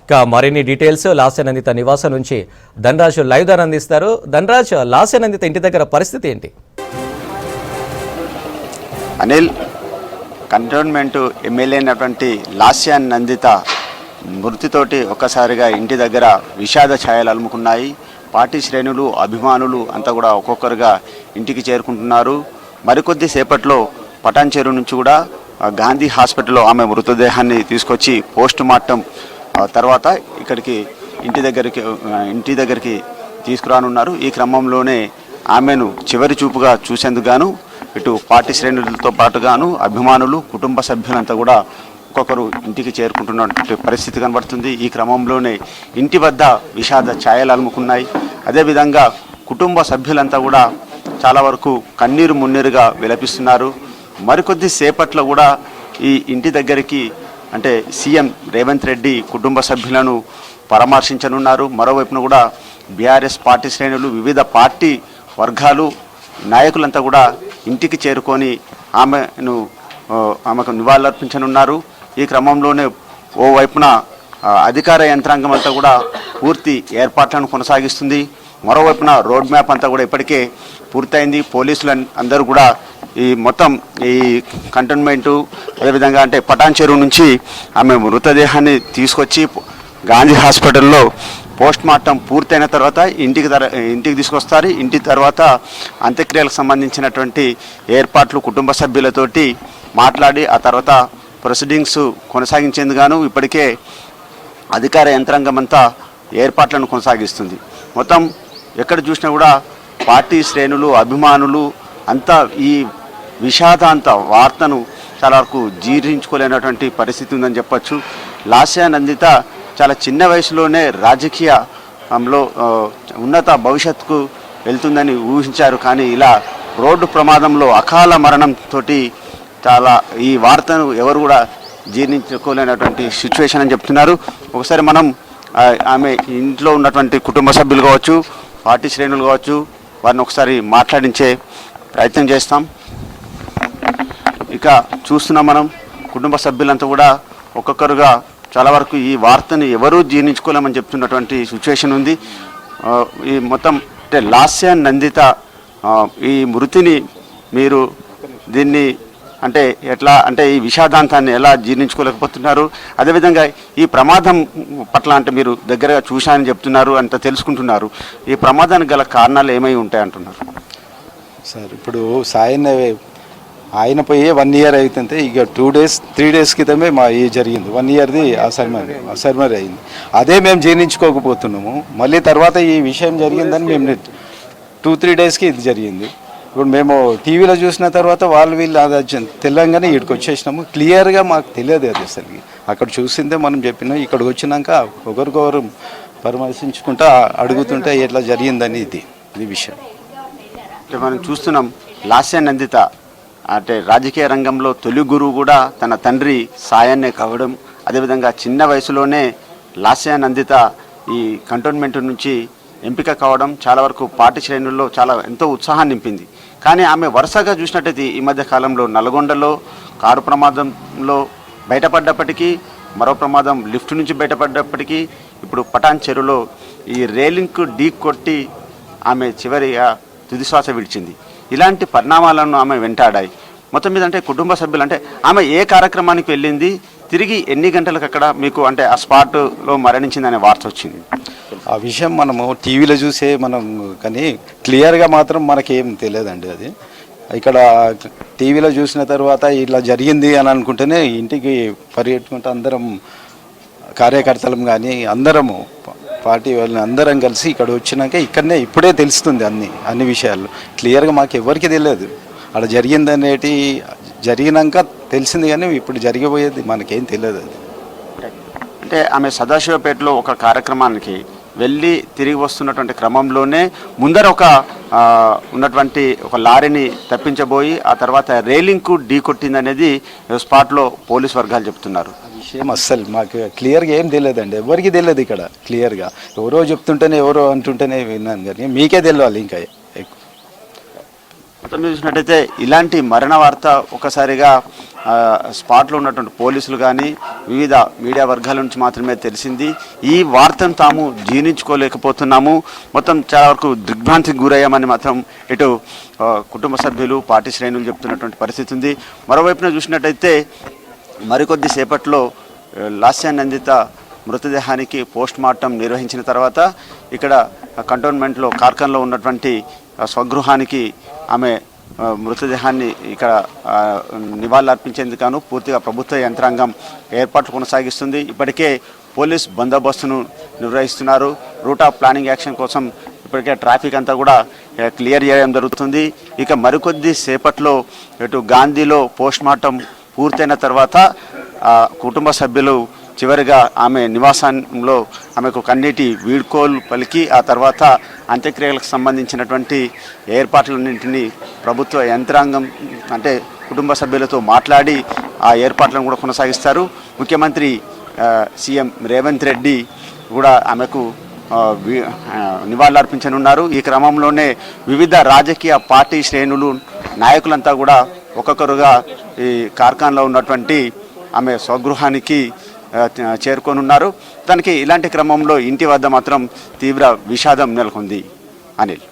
ఇక మరిన్ని డీటెయిల్స్ లాస్యనందిత నివాసం నుంచి ధనరాజు లైవ్ ద్వారా అందిస్తారు. ధనరాజ్, లాస్యనందిత ఇంటి దగ్గర పరిస్థితి ఏంటి? అనిల్, కంటోన్మెంట్ ఎమ్మెల్యే అయినటువంటి లాస్యనందిత మృతితోటి ఒక్కసారిగా ఇంటి దగ్గర విషాద ఛాయలు అలుముకున్నాయి. పార్టీ శ్రేణులు, అభిమానులు అంతా కూడా ఒక్కొక్కరుగా ఇంటికి చేరుకుంటున్నారు. మరికొద్ది సేపట్లో పటాన్చెరు నుంచి కూడా గాంధీ హాస్పిటల్లో ఆమె మృతదేహాన్ని తీసుకొచ్చి పోస్ట్ మార్టం తర్వాత ఇక్కడికి ఇంటి దగ్గరికి తీసుకురానున్నారు. ఈ క్రమంలోనే ఆమెను చివరి చూపుగా చూసేందుకు గాను ఇటు పార్టీ శ్రేణులతో పాటుగాను అభిమానులు, కుటుంబ సభ్యులంతా కూడా ఒక్కొక్కరు ఇంటికి చేరుకుంటున్నటువంటి పరిస్థితి కనబడుతుంది. ఈ క్రమంలోనే ఇంటి వద్ద విషాద ఛాయలు అలుముకున్నాయి. అదేవిధంగా కుటుంబ సభ్యులంతా కూడా చాలా వరకు కన్నీరు మున్నీరుగా విలపిస్తున్నారు. మరికొద్ది సేపట్లో కూడా ఈ ఇంటి దగ్గరికి అంటే సీఎం రేవంత్ రెడ్డి కుటుంబ సభ్యులను పరామర్శించనున్నారు. మరోవైపున కూడా బీఆర్ఎస్ పార్టీ శ్రేణులు, వివిధ పార్టీ వర్గాలు, నాయకులంతా కూడా ఇంటికి చేరుకొని ఆమెకు నివాళులర్పించనున్నారు. ఈ క్రమంలోనే ఓవైపున అధికార యంత్రాంగం అంతా కూడా పూర్తి ఏర్పాట్లను కొనసాగిస్తుంది. మరోవైపున రోడ్ మ్యాప్ అంతా కూడా ఇప్పటికే పూర్తయింది. పోలీసులు అందరూ కూడా ఈ కంటోన్మెంటు అదేవిధంగా అంటే పటాన్చెరు నుంచి ఆమె మృతదేహాన్ని తీసుకొచ్చి గాంధీ హాస్పిటల్లో పోస్ట్ మార్టం పూర్తయిన తర్వాత ఇంటికి తీసుకొస్తారు. ఇంటి తర్వాత అంత్యక్రియలకు సంబంధించినటువంటి ఏర్పాట్లు కుటుంబ సభ్యులతోటి మాట్లాడి ఆ తర్వాత ప్రొసీడింగ్స్ కొనసాగించేందుకు ఇప్పటికే అధికార యంత్రాంగం అంతా ఏర్పాట్లను కొనసాగిస్తుంది. మొత్తం ఎక్కడ చూసినా కూడా పార్టీ శ్రేణులు, అభిమానులు అంతా ఈ విషాదాంత వార్తను చాలా వరకు జీర్ణించుకోలేనటువంటి పరిస్థితి ఉందని చెప్పచ్చు. లాస్యనందిత చాలా చిన్న వయసులోనే రాజకీయంలో ఉన్నత భవిష్యత్తుకు వెళ్తుందని ఊహించారు. కానీ ఇలా రోడ్డు ప్రమాదంలో అకాల మరణంతో చాలా ఈ వార్తను ఎవరు కూడా జీర్ణించుకోలేనటువంటి సిచ్యువేషన్ అని చెప్తున్నారు. ఒకసారి మనం ఆమె ఇంట్లో ఉన్నటువంటి కుటుంబ సభ్యులు కావచ్చు, పార్టీ శ్రేణులు కావచ్చు, వారిని ఒకసారి మాట్లాడించే ప్రయత్నం చేస్తాం. ఇక చూస్తున్నాం మనం కుటుంబ సభ్యులంతా కూడా ఒక్కొక్కరుగా చాలా వరకు ఈ వార్తని ఎవరూ జీర్ణించుకోలేమని చెప్తున్నటువంటి సిచ్యువేషన్ ఉంది. ఈ మొత్తం అంటే లాస్యనందిత ఈ మృతిని మీరు దీన్ని అంటే ఎట్లా అంటే ఈ విషాదాంతాన్ని ఎలా జీర్ణించుకోలేకపోతున్నారు? అదేవిధంగా ఈ ప్రమాదం పట్ల అంటే మీరు దగ్గరగా చూశానని చెప్తున్నారు, అంత తెలుసుకుంటున్నారు. ఈ ప్రమాదానికి గల కారణాలు ఏమై ఉంటాయి అంటున్నారు సార్? ఇప్పుడు ఆయన పోయి 1 ఇయర్ అవుతుంటే ఇక 3 డేస్ క్రితమే మా ఈ జరిగింది. 1 ఇయర్ది అసర్మరీ అయింది. అదే మేము జీర్ణించుకోకపోతున్నాము. మళ్ళీ తర్వాత ఈ విషయం జరిగిందని మేము 2-3 డేస్కి ఇది జరిగింది. ఇప్పుడు మేము టీవీలో చూసిన తర్వాత వీళ్ళు అది తెలంగాణ ఇక్కడికి వచ్చేసినాము. క్లియర్గా మాకు తెలియదు అది అసలు. అక్కడ చూసిందే మనం చెప్పినాం. ఇక్కడికి వచ్చినాక ఒకరికొకరు పరామర్శించుకుంటా అడుగుతుంటే ఎట్లా జరిగిందని ఇది విషయం మనం చూస్తున్నాం. లాస్యనందిత అంటే రాజకీయ రంగంలో తొలి గురువు కూడా తన తండ్రి సాయాన్నే కావడం, అదేవిధంగా చిన్న వయసులోనే లాస్యనందిత ఈ కంటోన్మెంట్ నుంచి ఎంపిక కావడం చాలా వరకు పార్టీ శ్రేణుల్లో చాలా ఎంతో ఉత్సాహాన్ని నింపింది. కానీ ఆమె వరుసగా చూసినట్టయితే ఈ మధ్య కాలంలో నల్గొండలో కారు ప్రమాదంలో బయటపడ్డప్పటికీ, మరో ప్రమాదం లిఫ్ట్ నుంచి బయటపడ్డప్పటికీ, ఇప్పుడు పటాన్చెరులో ఈ రైలింగ్కు ఢీ కొట్టి ఆమె చివరిగా తుదిశ్వాస విడిచింది. ఇలాంటి పరిణామాలను ఆమె వెంటాడాయి. మొత్తం మీద అంటే కుటుంబ సభ్యులు అంటే ఆమె ఏ కార్యక్రమానికి వెళ్ళింది, తిరిగి ఎన్ని గంటలకు అక్కడ మీకు అంటే ఆ స్పాట్లో మరణించిందనే వార్త వచ్చింది? ఆ విషయం మనము టీవీలో చూసే కానీ క్లియర్గా మాత్రం మనకేం తెలియదండి. అది ఇక్కడ టీవీలో చూసిన తర్వాత ఇట్లా జరిగింది అని అనుకుంటేనే ఇంటికి పరిగెట్టుకుంటే అందరం కార్యకర్తలం కానీ అందరము పార్టీ వాళ్ళని అందరం కలిసి ఇక్కడ వచ్చినాక ఇక్కడనే ఇప్పుడే తెలుస్తుంది అన్ని విషయాలు. క్లియర్గా మాకు ఎవరికి తెలియదు. అక్కడ జరిగిందనేటి జరిగినాక తెలిసింది, కానీ ఇప్పుడు జరిగిపోయేది మనకేం తెలియదు. అది అంటే ఆమె సదాశివపేటలో ఒక కార్యక్రమానికి వెళ్ళి తిరిగి వస్తున్నటువంటి క్రమంలోనే ముందర ఉన్నటువంటి ఒక లారీని తప్పించబోయి ఆ తర్వాత రైలింగ్కు ఢీ కొట్టిందనేది స్పాట్లో పోలీస్ వర్గాలు చెప్తున్నారు. విషయం అస్సలు మాకు క్లియర్గా ఏం తెలియదండి, ఎవరికి తెలియదు. ఇక్కడ క్లియర్గా ఎవరో చెప్తుంటేనే ఎవరో అంటుంటేనే విన్నాను, కానీ మీకే తెలియాలి ఇంకా ఎక్కువ. మొత్తం మీద చూసినట్టయితే ఇలాంటి మరణ వార్త ఒకసారిగా స్పాట్లో ఉన్నటువంటి పోలీసులు కానీ వివిధ మీడియా వర్గాల నుంచి మాత్రమే తెలిసింది. ఈ వార్తను తాము జీర్ణించుకోలేకపోతున్నాము, మొత్తం చాలా వరకు దిగ్భ్రాంతికి గురయ్యామని మాత్రం ఇటు కుటుంబ సభ్యులు పార్టీ శ్రేణులు చెప్తున్నటువంటి పరిస్థితి ఉంది. మరోవైపున చూసినట్టయితే మరికొద్ది సేపట్లో లాస్యానందిత మృతదేహానికి పోస్ట్ మార్టం నిర్వహించిన తర్వాత ఇక్కడ కంటోన్మెంట్లో కార్ఖాన్లో ఉన్నటువంటి స్వగృహానికి ఆమె మృతదేహాన్ని ఇక్కడ నివాళులర్పించేందుకు గాను పూర్తిగా ప్రభుత్వ యంత్రాంగం ఏర్పాట్లు కొనసాగిస్తుంది. ఇప్పటికే పోలీస్ బందోబస్తును నిర్వహిస్తున్నారు. రూట్ ఆఫ్ ప్లానింగ్ యాక్షన్ కోసం ఇప్పటికే ట్రాఫిక్ అంతా కూడా క్లియర్ చేయడం జరుగుతుంది. ఇక మరికొద్ది సేపట్లో ఇటు గాంధీలో పోస్ట్ మార్టం పూర్తయిన తర్వాత కుటుంబ సభ్యులు చివరిగా ఆమె నివాసంలో ఆమెకు కన్నీటి వీడ్కోలు పలికి ఆ తర్వాత అంత్యక్రియలకు సంబంధించినటువంటి ఏర్పాట్లన్నింటినీ ప్రభుత్వ యంత్రాంగం అంటే కుటుంబ సభ్యులతో మాట్లాడి ఆ ఏర్పాట్లను కూడా కొనసాగిస్తారు. ముఖ్యమంత్రి సీఎం రేవంత్ రెడ్డి కూడా ఆమెకు నివాళులర్పించనున్నారు. ఈ క్రమంలోనే వివిధ రాజకీయ పార్టీ శ్రేణులు నాయకులంతా కూడా ఒక్కొక్కరుగా ఈ కార్ఖాన్లో ఉన్నటువంటి ఆమె స్వగృహానికి చేరుకోనున్నారు. దానికి ఇలాంటి క్రమంలో ఇంటి వద్ద మాత్రం తీవ్ర విషాదం నెలకొంది. అనిల్.